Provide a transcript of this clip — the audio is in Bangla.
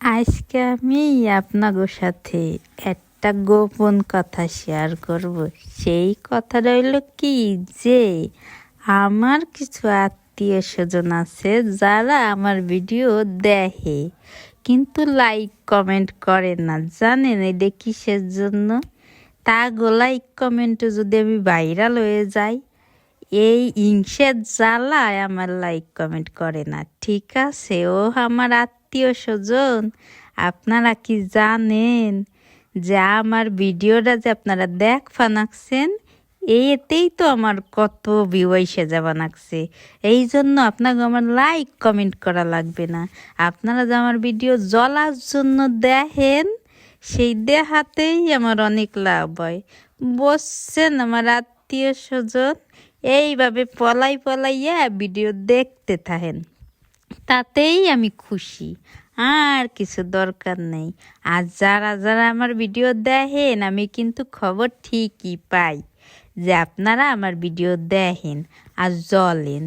আজকে আমি আপনাদের সাথে একটা গোপন কথা শেয়ার করব। সেই কথাটা হইল কি যে আমার কিছু আত্মীয় স্বজন আছে যারা আমার ভিডিও দেখে কিন্তু লাইক কমেন্ট করে না। জানেন এটা কিসের জন্য? তাগো লাইক কমেন্টে যদি আমি ভাইরাল হয়ে যাই, এই হিংসের জ্বালায় আমার লাইক কমেন্ট করে না। ঠিক আছে, ও আমার আত্মীয় স্বজন, আপনারা কি জানেন যে আমার ভিডিওটা যে আপনারা ফানাকছেন, এতেই তো আমার কত ভিউ এসে যাবা নাকছে। এই জন্য আপনাকে আমার লাইক কমেন্ট করা লাগবে না। আপনারা যে আমার ভিডিও জ্বলার জন্য দেখেন, সেই দেখাতেই আমার অনেক লাভ হয়। বসছেন আমার আত্মীয় স্বজন এইভাবে পলাইয়া ভিডিও দেখতে থাকেন, তাতেই আমি খুশি, আর কিছু দরকার নেই। আর যারা যারা আমার ভিডিও দেখেন, আমি কিন্তু খবর ঠিকই পাই যে আপনারা আমার ভিডিও দেখেন আর জ্বলেন।